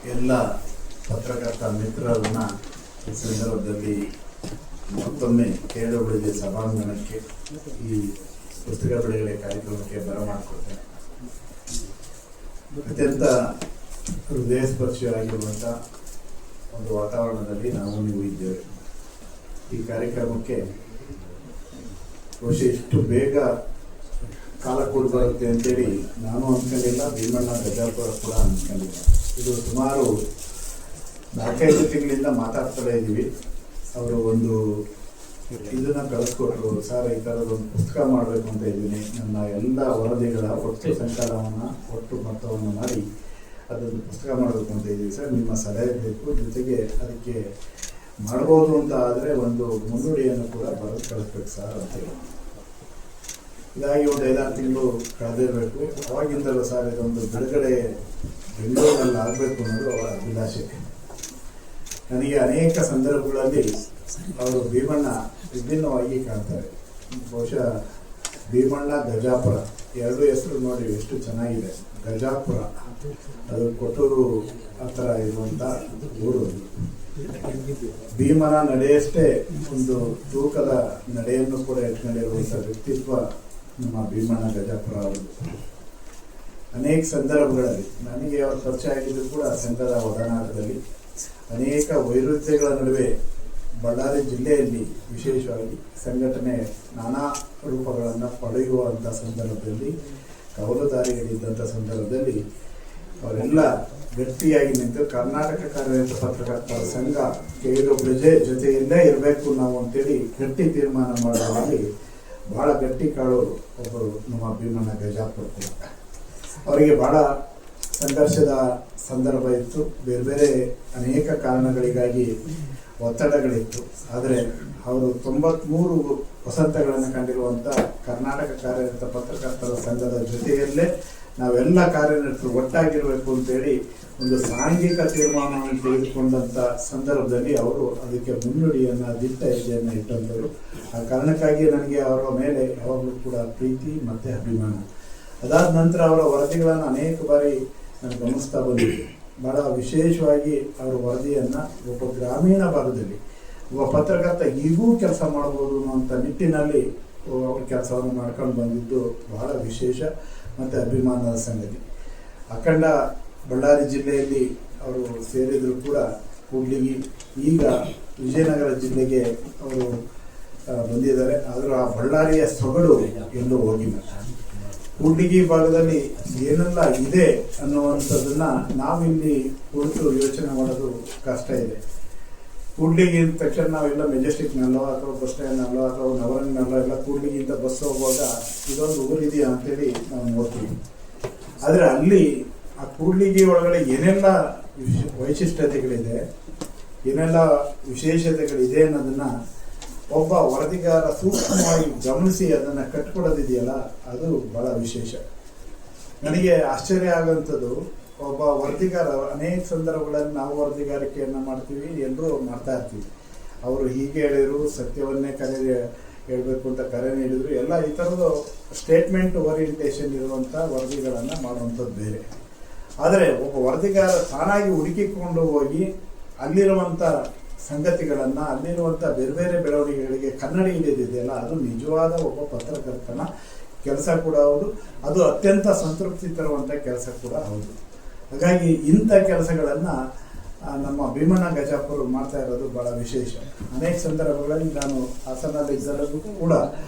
ಎಲ್ಲ ಪತ್ರಕರ್ತ ಮಿತ್ರರನ್ನ ಈ ಸಂದರ್ಭದಲ್ಲಿ ಮತ್ತೊಮ್ಮೆ ಕೇರಳ ಸಭಾಂಗಣಕ್ಕೆ ಈ ಪುಸ್ತಕ ಬಿಡುಗಡೆ ಕಾರ್ಯಕ್ರಮಕ್ಕೆ ಬರಮಾಡಿಕೊಡ್ತೇನೆ. ಅತ್ಯಂತ ಹೃದಯ ಸ್ಪರ್ಶಿಯಾಗಿರುವಂಥ ಒಂದು ವಾತಾವರಣದಲ್ಲಿ ನಾವು ನೀವು ಇದ್ದೇವೆ. ಈ ಕಾರ್ಯಕ್ರಮಕ್ಕೆ ಬಹುಶಃ ಇಷ್ಟು ಬೇಗ ಕಾಲ ಕೂಡ ಬರುತ್ತೆ ಅಂತೇಳಿ ನಾನು ಅಂದ್ಕೊಂಡಿಲ್ಲ, ಭೀಮಣ್ಣ ಗಜಾಪುರ ಕೂಡ ಅಂದ್ಕೊಂಡಿಲ್ಲ. ಇದು ಸುಮಾರು 4-5 ತಿಂಗಳಿಂದ ಮಾತಾಡ್ತಲೇ ಇದ್ದೀವಿ. ಅವರು ಒಂದು ಇದನ್ನ ಕಳಿಸ್ಕೊಟ್ರು, ಸರ್ ಈ ಥರದೊಂದು ಪುಸ್ತಕ ಮಾಡಬೇಕು ಅಂತ ಇದ್ದೀನಿ, ನನ್ನ ಎಲ್ಲ ವರದಿಗಳ ಒಟ್ಟು ಸಂಕಲನವನ್ನು ಒಟ್ಟು ಮೊತ್ತವನ್ನು ಮಾಡಿ ಅದೊಂದು ಪುಸ್ತಕ ಮಾಡಬೇಕು ಅಂತ ಇದ್ದೀವಿ ಸರ್, ನಿಮ್ಮ ಸಲಹೆ ಬೇಕು, ಜೊತೆಗೆ ಅದಕ್ಕೆ ಮಾಡ್ಬೋದು ಅಂತ ಆದರೆ ಒಂದು ಮುನ್ನುಡಿಯನ್ನು ಕೂಡ ಬರೆದು ಕಳಿಸ್ಬೇಕು ಸರ್ ಅಂತೇಳಿ. ಇದಾಗಿ ಒಂದು 5-6 ತಿಂಗಳು ಕಳೆದಿರಬೇಕು. ಅವಾಗಿಂದಲೂ ಸರ್ ಇದೊಂದು ಬಿಡುಗಡೆ ಬೆಂಗಳೂರಿನಲ್ಲಿ ಆಗಬೇಕು ಅನ್ನೋದು ಅವರ ಅಭಿಲಾಷೆ. ನನಗೆ ಅನೇಕ ಸಂದರ್ಭಗಳಲ್ಲಿ ಅವರು ಭೀಮಣ್ಣ ವಿಭಿನ್ನವಾಗಿ ಕಾಣ್ತಾರೆ. ಬಹುಶಃ ಭೀಮಣ್ಣ ಗಜಾಪುರ ಎರಡು ಹೆಸರು ನೋಡಿ ಎಷ್ಟು ಚೆನ್ನಾಗಿದೆ. ಗಜಾಪುರ ಅದು ಕೊಟ್ಟೂರು ಆ ಥರ ಇರುವಂಥ ಊರು. ಭೀಮನ ನಡೆಯಷ್ಟೇ ಒಂದು ತೂಕದ ನಡೆಯನ್ನು ಕೂಡ ಇಟ್ಕೊಂಡಿರುವಂಥ ವ್ಯಕ್ತಿತ್ವ ನಮ್ಮ ಭೀಮಣ್ಣ ಗಜಾಪುರ ಅವರು. ಅನೇಕ ಸಂದರ್ಭಗಳಲ್ಲಿ ನನಗೆ ಅವರು ಪರಿಚಯ ಆಗಿದ್ದು ಕೂಡ ಸಂಘದ ಒಡನಾಟದಲ್ಲಿ ಅನೇಕ ವೈರುಧ್ಯಗಳ ನಡುವೆ ಬಳ್ಳಾರಿ ಜಿಲ್ಲೆಯಲ್ಲಿ ವಿಶೇಷವಾಗಿ ಸಂಘಟನೆ ನಾನಾ ರೂಪಗಳನ್ನು ಪಡೆಯುವಂಥ ಸಂದರ್ಭದಲ್ಲಿ, ಕವಲುದಾರಿಗಳಿದ್ದಂಥ ಸಂದರ್ಭದಲ್ಲಿ ಅವರೆಲ್ಲ ಗಟ್ಟಿಯಾಗಿ ನಿಂತು ಕರ್ನಾಟಕ ಕಾರ್ಯನಿರತ ಪತ್ರಕರ್ತರ ಸಂಘ KWJ ಜೊತೆಯಲ್ಲೇ ಇರಬೇಕು ನಾವು ಅಂತೇಳಿ ಗಟ್ಟಿ ತೀರ್ಮಾನ ಮಾಡೋದ್ರಲ್ಲಿ ಭಾಳ ಗಟ್ಟಿ ಕಾಳು ಒಬ್ಬರು ನಮ್ಮ ಭೀಮಣ್ಣ ಗಜಾಪುರ. ಅವರಿಗೆ ಭಾಳ ಸಂಘರ್ಷದ ಸಂದರ್ಭ ಇತ್ತು, ಬೇರೆ ಬೇರೆ ಅನೇಕ ಕಾರಣಗಳಿಗಾಗಿ ಒತ್ತಡಗಳಿತ್ತು. ಆದರೆ ಅವರು 93 ವಸಂತಗಳನ್ನು ಕಂಡಿರುವಂಥ ಕರ್ನಾಟಕ ಕಾರ್ಯನಿರತ ಪತ್ರಕರ್ತರ ಸಂಘದ ಜೊತೆಯಲ್ಲೇ ನಾವೆಲ್ಲ ಕಾರ್ಯನಿರತರು ಒಟ್ಟಾಗಿರಬೇಕು ಅಂತೇಳಿ ಒಂದು ಸಾಂಘಿಕ ತೀರ್ಮಾನವನ್ನು ತೆಗೆದುಕೊಂಡಂಥ ಸಂದರ್ಭದಲ್ಲಿ ಅವರು ಅದಕ್ಕೆ ಮುನ್ನುಡಿಯನ್ನು ದಿಟ್ಟ ಹೆಜ್ಜೆಯನ್ನು ಇಟ್ಟಂಥವರು. ಆ ಕಾರಣಕ್ಕಾಗಿ ನನಗೆ ಅವರ ಮೇಲೆ ಯಾವಾಗಲೂ ಕೂಡ ಪ್ರೀತಿ ಮತ್ತು ಅಭಿಮಾನ. ಅದಾದ ನಂತರ ಅವರ ವರದಿಗಳನ್ನು ಅನೇಕ ಬಾರಿ ನಾನು ಗಮನಿಸ್ತಾ ಬಂದಿದ್ದೆ. ಭಾಳ ವಿಶೇಷವಾಗಿ ಅವರ ವರದಿಯನ್ನು ಒಬ್ಬ ಗ್ರಾಮೀಣ ಭಾಗದಲ್ಲಿ ಒಬ್ಬ ಪತ್ರಕರ್ತ ಈಗೂ ಕೆಲಸ ಮಾಡ್ಬೋದು ಅನ್ನೋಂಥ ನಿಟ್ಟಿನಲ್ಲಿ ಅವ್ರ ಕೆಲಸವನ್ನು ಮಾಡ್ಕೊಂಡು ಬಂದಿದ್ದು ಬಹಳ ವಿಶೇಷ ಮತ್ತು ಅಭಿಮಾನದ ಸಂಗತಿ. ಅಖಂಡ ಬಳ್ಳಾರಿ ಜಿಲ್ಲೆಯಲ್ಲಿ ಅವರು ಸೇರಿದರೂ ಕೂಡ ಕೂಡ್ಲಿಗಿ, ಈಗ ವಿಜಯನಗರ ಜಿಲ್ಲೆಗೆ ಅವರು ಬಂದಿದ್ದಾರೆ. ಆದರೂ ಆ ಬಳ್ಳಾರಿಯ ಸೊಗಡು ಎಲ್ಲೂ ಹೋಗಿಲ್ಲ. ಕೂಡ್ಲಿಗಿ ಭಾಗದಲ್ಲಿ ಏನೆಲ್ಲ ಇದೆ ಅನ್ನುವಂಥದ್ದನ್ನ ನಾವಿಲ್ಲಿ ಕುಳಿತು ಯೋಚನೆ ಮಾಡೋದು ಕಷ್ಟ ಇದೆ. ಕೂಡ್ಲಿಗಿ ಅಂದ ತಕ್ಷಣ ನಾವೆಲ್ಲ ಮೆಜೆಸ್ಟಿಕ್ನಲ್ಲೋ ಅಥವಾ ಬಸ್ ಸ್ಟ್ಯಾಂಡ್ನಲ್ಲೋ ಅಥವಾ ನವರಂಗ್ನಲ್ಲೋ ಎಲ್ಲ ಕೂಡ್ಲಿಗಿಂತ ಬಸ್ ಹೋಗುವಾಗ ಇದೊಂದು ಊರಿದೆಯಾ ಅಂತೇಳಿ ನಾವು ನೋಡ್ತೀವಿ. ಆದರೆ ಅಲ್ಲಿ ಆ ಕೂಡ್ಲಿಗಿ ಒಳಗಡೆ ಏನೆಲ್ಲ ವೈಶಿಷ್ಟ್ಯತೆಗಳಿದೆ, ಏನೆಲ್ಲ ವಿಶೇಷತೆಗಳಿದೆ ಅನ್ನೋದನ್ನ ಒಬ್ಬ ವರದಿಗಾರ ಸೂಕ್ಷ್ಮವಾಗಿ ಗಮನಿಸಿ ಅದನ್ನು ಕಟ್ಕೊಡೋದಿದೆಯಲ್ಲ, ಅದು ಬಹಳ ವಿಶೇಷ. ನನಗೆ ಆಶ್ಚರ್ಯ ಆಗುವಂಥದ್ದು, ಒಬ್ಬ ವರದಿಗಾರ ಅನೇಕ ಸಂದರ್ಭಗಳಲ್ಲಿ ನಾವು ವರದಿಗಾರಿಕೆಯನ್ನು ಮಾಡ್ತೀವಿ, ಎಲ್ಲರೂ ಮಾಡ್ತಾ ಇರ್ತೀವಿ. ಅವರು ಹೀಗೆ ಹೇಳಿದ್ರು, ಸತ್ಯವನ್ನೇ ಹೇಳಬೇಕು ಅಂತ ಕರೆ ನೀಡಿದ್ರು, ಎಲ್ಲ ಈ ಥರದ್ದು ಸ್ಟೇಟ್ಮೆಂಟ್ ಓರಿಯೆಂಟೇಷನ್ ಇರುವಂಥ ವರದಿಗಳನ್ನು ಮಾಡುವಂಥದ್ದು ಬೇರೆ. ಆದರೆ ಒಬ್ಬ ವರದಿಗಾರ ತಾನಾಗಿ ಹುಡುಕಿಕೊಂಡು ಹೋಗಿ ಅಲ್ಲಿರುವಂಥ ಸಂಗತಿಗಳನ್ನು, ಅಲ್ಲಿರುವಂಥ ಬೇರೆ ಬೇರೆ ಬೆಳವಣಿಗೆಗಳಿಗೆ ಕನ್ನಡಿ ಹಿಡಿದಿದೆಯಲ್ಲ, ಅದು ನಿಜವಾದ ಒಬ್ಬ ಪತ್ರಕರ್ತನ ಕೆಲಸ ಕೂಡ ಹೌದು. ಅದು ಅತ್ಯಂತ ಸಂತೃಪ್ತಿ ತರುವಂಥ ಕೆಲಸ ಕೂಡ ಹೌದು. ಹಾಗಾಗಿ ಇಂಥ ಕೆಲಸಗಳನ್ನು ನಮ್ಮ ಭೀಮಣ್ಣ ಗಜಾಪುರ ಮಾಡ್ತಾ ಇರೋದು ಭಾಳ ವಿಶೇಷ. ಅನೇಕ ಸಂದರ್ಭಗಳಲ್ಲಿ ನಾನು ಹಾಸನಲ್ಲಿದ್ದಲ್ಲೂ ಕೂಡ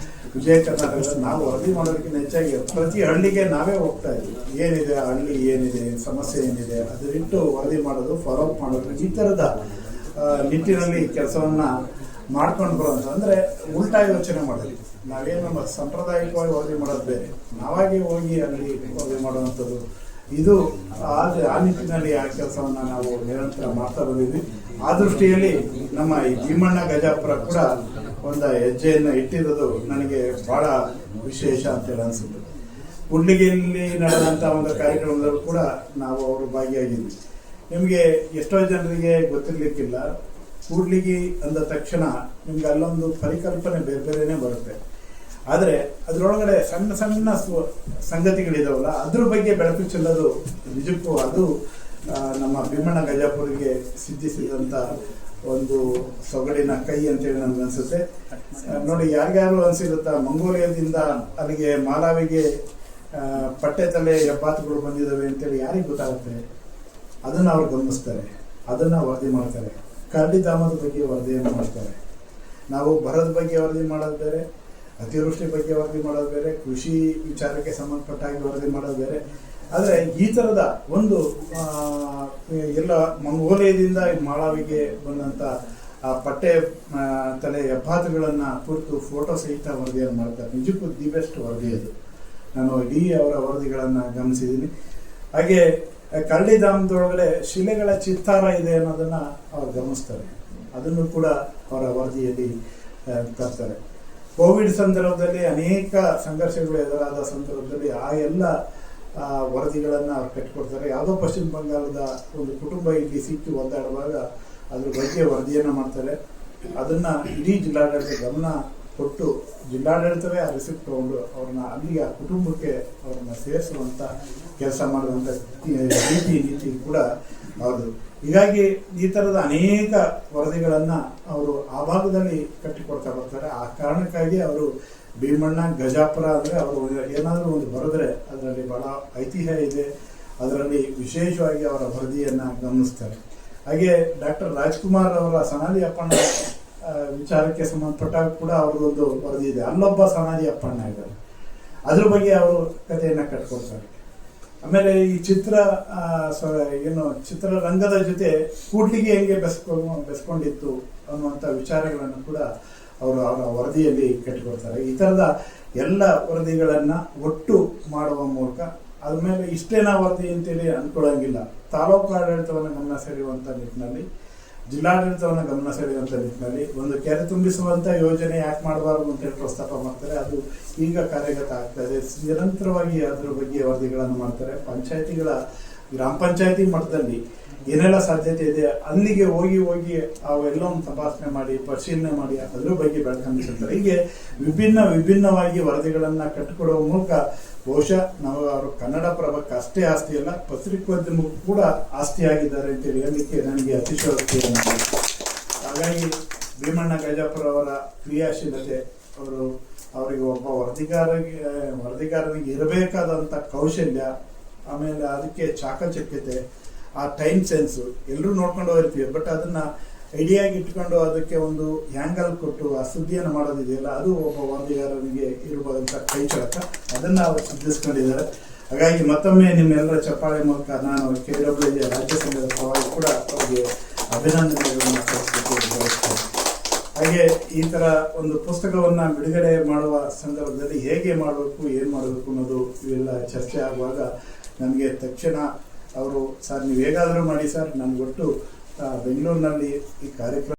ವಿಜಯ ಕರ್ನಾಟಕದಲ್ಲಿ ನಾವು ವರದಿ ಮಾಡೋದಕ್ಕಿಂತ ಹೆಚ್ಚಾಗಿ ಪ್ರತಿ ಹಳ್ಳಿಗೆ ನಾವೇ ಹೋಗ್ತಾ ಇದ್ವಿ. ಏನಿದೆ ಆ ಹಳ್ಳಿ, ಏನಿದೆ ಸಮಸ್ಯೆ, ಏನಿದೆ ಅದರಿಟ್ಟು ವರದಿ ಮಾಡೋದು, ಫಾಲೋ ಅಪ್ ಮಾಡೋದು, ಈ ಥರದ ನಿಟ್ಟಿನಲ್ಲಿ ಕೆಲಸವನ್ನು ಮಾಡ್ಕೊಂಡು ಬರೋದು. ಅಂದರೆ ಉಲ್ಟಾ ಯೋಚನೆ ಮಾಡೋದು. ನಾವೇನು ನಮ್ಮ ಸಾಂಪ್ರದಾಯಿಕವಾಗಿ ವರದಿ ಮಾಡೋದು ಬೇರೆ, ನಾವಾಗೆ ಹೋಗಿ ಅಲ್ಲಿ ವರದಿ ಮಾಡುವಂಥದ್ದು, ಇದು ಆ ನಿಟ್ಟಿನಲ್ಲಿ ಆ ಕೆಲಸವನ್ನು ನಾವು ನಿರಂತರ ಮಾಡ್ತಾ ಬಂದಿದ್ವಿ. ಆ ದೃಷ್ಟಿಯಲ್ಲಿ ನಮ್ಮ ಈ ಭೀಮಣ್ಣ ಗಜಾಪುರ ಕೂಡ ಒಂದು ಹೆಜ್ಜೆಯನ್ನು ಇಟ್ಟಿರೋದು ನನಗೆ ಭಾಳ ವಿಶೇಷ ಅಂತೇಳಿ ಅನಿಸುತ್ತೆ. ಕೂಡ್ಲಿಗಿಯಲ್ಲಿ ನಡೆದಂಥ ಒಂದು ಕಾರ್ಯಕ್ರಮದಲ್ಲೂ ಕೂಡ ನಾವು ಅವರು ಭಾಗಿಯಾಗಿದ್ವಿ. ನಿಮಗೆ ಎಷ್ಟೋ ಜನರಿಗೆ ಗೊತ್ತಿರಲಿಕ್ಕಿಲ್ಲ, ಕೂಡ್ಲಿಗಿ ಅಂದ ತಕ್ಷಣ ನಿಮ್ಗೆ ಅಲ್ಲೊಂದು ಪರಿಕಲ್ಪನೆ ಬೇರೆ ಬೇರೆನೇ ಬರುತ್ತೆ. ಆದರೆ ಅದರೊಳಗಡೆ ಸಣ್ಣ ಸಣ್ಣ ಸಂಗತಿಗಳಿದಾವಲ್ಲ, ಅದ್ರ ಬಗ್ಗೆ ಬೆಳಕು ಚೆಲ್ಲೋದು ನಿಜಕ್ಕೂ ಅದು ನಮ್ಮ ಭೀಮಣ್ಣ ಗಜಾಪುರಿಗೆ ಸಿದ್ಧಿಸಿದಂಥ ಒಂದು ಸೊಗಡಿನ ಕೈ ಅಂತೇಳಿ ನಮ್ಗೆ ಅನಿಸುತ್ತೆ. ನೋಡಿ, ಯಾರಿಗಾರು ಅನಿಸಿರುತ್ತಾ ಮಂಗೋಲಿಯಾದಿಂದ ಅಲ್ಲಿಗೆ ಮಾಲಾವಿಗೆ ಪಟ್ಟೆ ತಲೆ ಹೆಬ್ಬಾತುಗಳು ಬಂದಿದ್ದಾವೆ ಅಂತೇಳಿ ಯಾರಿಗೆ ಗೊತ್ತಾಗುತ್ತೆ? ಅದನ್ನು ಅವ್ರು ಗಮನಿಸ್ತಾರೆ, ಅದನ್ನು ವರದಿ ಮಾಡ್ತಾರೆ. ಕರಡಿಧಾಮದ ಬಗ್ಗೆ ವರದಿಯನ್ನು ಮಾಡ್ತಾರೆ. ನಾವು ಬರದ ಬಗ್ಗೆ ವರದಿ ಮಾಡೋದು ಬೇರೆ, ಅತಿವೃಷ್ಟಿ ಬಗ್ಗೆ ವರದಿ ಮಾಡೋದು ಬೇರೆ, ಕೃಷಿ ವಿಚಾರಕ್ಕೆ ಸಂಬಂಧಪಟ್ಟಾಗಿ ವರದಿ ಮಾಡೋದು ಬೇರೆ. ಆದರೆ ಈ ಥರದ ಒಂದು ಎಲ್ಲ ಮಂಗೋಲಿಯಾದಿಂದ ಮಾಳಾವಿಗೆ ಬಂದಂಥ ಆ ಪಟ್ಟೆ ತಲೆ ಹೆಬ್ಬಾತುಗಳನ್ನು ಕುರಿತು ಫೋಟೋ ಸಹಿತ ವರದಿಯನ್ನು ಮಾಡ್ತಾರೆ. ನಿಜಕ್ಕೂ ದಿ ಬೆಸ್ಟ್ ವರದಿ ಅದು. ನಾನು ಇಡೀ ಅವರ ವರದಿಗಳನ್ನು ಗಮನಿಸಿದ್ದೀನಿ. ಹಾಗೆ ಕರಡಿಧಾಮದೊಳಗಡೆ ಶಿಲೆಗಳ ಚಿತ್ತಾರ ಇದೆ ಅನ್ನೋದನ್ನು ಅವ್ರು ಗಮನಿಸ್ತಾರೆ. ಅದನ್ನು ಕೂಡ ಅವರ ವರದಿಯಲ್ಲಿ ತರ್ತಾರೆ. ಕೋವಿಡ್ ಸಂದರ್ಭದಲ್ಲಿ ಅನೇಕ ಸಂಘರ್ಷಗಳು ಎದುರಾದ ಸಂದರ್ಭದಲ್ಲಿ ಆ ಎಲ್ಲ ವರದಿಗಳನ್ನು ಅವ್ರು ಕಟ್ಟಿಕೊಡ್ತಾರೆ. ಯಾವುದೋ ಪಶ್ಚಿಮ ಬಂಗಾಳದ ಒಂದು ಕುಟುಂಬ ಇಲ್ಲಿ ಸಿಕ್ಕಿ ಒದ್ದಾಡುವಾಗ ಅದ್ರ ಬಗ್ಗೆ ವರದಿಯನ್ನು ಮಾಡ್ತಾರೆ. ಅದನ್ನು ಇಡೀ ಜಿಲ್ಲಾಡಳಿತ ಗಮನ ಕೊಟ್ಟು ಜಿಲ್ಲಾಡಳಿತವೇ ಆ ರಿಸಿಪ್ಟ್ ತಗೊಂಡು ಅವ್ರನ್ನ ಅಲ್ಲಿಗೆ ಆ ಕುಟುಂಬಕ್ಕೆ ಅವ್ರನ್ನ ಸೇರಿಸುವಂಥ ಕೆಲಸ ಮಾಡುವಂಥ ನೀತಿ ಕೂಡ ಅವ್ರದ್ದು. ಹೀಗಾಗಿ ಈ ಥರದ ಅನೇಕ ವರದಿಗಳನ್ನು ಅವರು ಆ ಭಾಗದಲ್ಲಿ ಕಟ್ಟಿಕೊಡ್ತಾ ಬರ್ತಾರೆ. ಆ ಕಾರಣಕ್ಕಾಗಿ ಅವರು ಭೀಮಣ್ಣ ಗಜಾಪುರ ಅಂದರೆ ಅವರು ಏನಾದರೂ ಒಂದು ಬರೆದ್ರೆ ಅದರಲ್ಲಿ ಬಹಳ ಐತಿಹ್ಯ ಇದೆ, ಅದರಲ್ಲಿ ವಿಶೇಷವಾಗಿ ಅವರ ವರದಿಯನ್ನು ಗಮನಿಸ್ತಾರೆ. ಹಾಗೆ ಡಾಕ್ಟರ್ ರಾಜ್ಕುಮಾರ್ ಅವರ ಸನಾದಿ ಅಪ್ಪಣ್ಣ ವಿಚಾರಕ್ಕೆ ಸಂಬಂಧಪಟ್ಟಾಗ ಕೂಡ ಅವ್ರದ್ದೊಂದು ವರದಿ ಇದೆ. ಅಲ್ಲೊಬ್ಬ ಸನಾದಿ ಅಪ್ಪಣ್ಣ ಇದ್ದಾರೆ, ಅದ್ರ ಬಗ್ಗೆ ಅವರು ಕಥೆಯನ್ನು ಕಟ್ಕೊಡ್ತಾರೆ. ಆಮೇಲೆ ಈ ಚಿತ್ರರಂಗದ ಜೊತೆ ಕೂಡ್ಲಿಗೆ ಹೆಂಗೆ ಬೆಸ್ಕೊಂಡಿತ್ತು ಅನ್ನುವಂಥ ವಿಚಾರಗಳನ್ನು ಕೂಡ ಅವರು ಅವರ ವರದಿಯಲ್ಲಿ ಕಟ್ಟಿಕೊಡ್ತಾರೆ. ಈ ಥರದ ಎಲ್ಲ ವರದಿಗಳನ್ನು ಒಟ್ಟು ಮಾಡುವ ಮೂಲಕ ಆದಮೇಲೆ ಇಷ್ಟೇನಾ ವರದಿ ಅಂತೇಳಿ ಅಂದ್ಕೊಳ್ಳೋಂಗಿಲ್ಲ. ತಾಲೂಕು ಆಡಳಿತವನ್ನು ಗಮನ ಸೆಳೆಯುವಂಥ ನಿಟ್ಟಿನಲ್ಲಿ, ಜಿಲ್ಲಾಡಳಿತವನ್ನು ಗಮನ ಸೆಳೆಯುವಂಥ ನಿಟ್ಟಿನಲ್ಲಿ ಒಂದು ಕೆರೆ ತುಂಬಿಸುವಂಥ ಯೋಜನೆ ಯಾಕೆ ಮಾಡಬಾರ್ದು ಅಂತೇಳಿ ಪ್ರಸ್ತಾಪ ಮಾಡ್ತಾರೆ. ಅದು ಈಗ ಕಾರ್ಯಗತ ಆಗ್ತಾ ಇದೆ. ನಿರಂತರವಾಗಿ ಅದರ ಬಗ್ಗೆ ವರದಿಗಳನ್ನು ಮಾಡ್ತಾರೆ. ಗ್ರಾಮ ಪಂಚಾಯತಿ ಮಟ್ಟದಲ್ಲಿ ಏನೆಲ್ಲ ಸಾಧ್ಯತೆ ಇದೆ ಅಲ್ಲಿಗೆ ಹೋಗಿ ಅವೆಲ್ಲವನ್ನು ತಪಾಸಣೆ ಮಾಡಿ ಪರಿಶೀಲನೆ ಮಾಡಿ ಅದ್ರ ಬಗ್ಗೆ ಬೆಳಕಂಡಿರ್ತಾರೆ. ಹೀಗೆ ವಿಭಿನ್ನವಾಗಿ ವರದಿಗಳನ್ನು ಕಟ್ಟಿಕೊಡುವ ಮೂಲಕ ಬಹುಶಃ ನಾವು ಅವರು ಕನ್ನಡ ಪ್ರಭಕ್ಕೆ ಅಷ್ಟೇ ಆಸ್ತಿ ಅಲ್ಲ, ಪತ್ರಿಕೋದ್ಯಮಕ್ಕೂ ಕೂಡ ಆಸ್ತಿಯಾಗಿದ್ದಾರೆ ಅಂತೇಳಿ ಹೇಳಲಿಕ್ಕೆ ನನಗೆ ಅತಿಶಯೋಕ್ತಿ. ಹಾಗಾಗಿ ಭೀಮಣ್ಣ ಗಜಾಪುರ ಅವರ ಕ್ರಿಯಾಶೀಲತೆ, ಅವರಿಗೆ ಒಬ್ಬ ವರದಿಗಾರನಿಗೆ ಇರಬೇಕಾದಂಥ ಕೌಶಲ್ಯ, ಆಮೇಲೆ ಅದಕ್ಕೆ ಚಾಕಚಕ್ಯತೆ, ಆ ಟೈಮ್ ಸೆನ್ಸು ಎಲ್ಲರೂ ನೋಡ್ಕೊಂಡು ಹೋಗಿರ್ತೀವಿ. ಬಟ್ ಅದನ್ನು ಐಡಿಯಾಗಿ ಇಟ್ಕೊಂಡು ಅದಕ್ಕೆ ಒಂದು ಹ್ಯಾಂಗಲ್ ಕೊಟ್ಟು ಆ ಸುದ್ದಿಯನ್ನು ಮಾಡೋದಿದೆಯಲ್ಲ, ಅದು ಒಬ್ಬ ವರದಿಗಾರನಿಗೆ ಇರಬಹುದಂಥ ಕೈ ಚಳಕ. ಅದನ್ನು ಅವರು ಸಿದ್ಧಿಸ್ಕೊಂಡಿದ್ದಾರೆ. ಹಾಗಾಗಿ ಮತ್ತೊಮ್ಮೆ ನಿಮ್ಮೆಲ್ಲರ ಚಪ್ಪಾಳೆ ಮೂಲಕ ನಾನು KWJ ರಾಜ್ಯ ಸಂಘದ ಪರವಾಗಿ ಕೂಡ ಅವರಿಗೆ ಅಭಿನಂದನೆಗಳನ್ನು ಸಲ್ಲಿಸಲಿಕ್ಕೆ. ಹಾಗೆ ಈ ಥರ ಒಂದು ಪುಸ್ತಕವನ್ನು ಬಿಡುಗಡೆ ಮಾಡುವ ಸಂದರ್ಭದಲ್ಲಿ ಹೇಗೆ ಮಾಡಬೇಕು, ಏನು ಮಾಡಬೇಕು ಅನ್ನೋದು ಇವೆಲ್ಲ ಚರ್ಚೆ ಆಗುವಾಗ ನನಗೆ ತಕ್ಷಣ ಅವರು, ಸರ್ ನೀವು ಹೇಗಾದರೂ ಮಾಡಿ ಸರ್, ನನಗೊಟ್ಟು ಬೆಂಗಳೂರಿನಲ್ಲಿ ಈ ಕಾರ್ಯಕ್ರಮ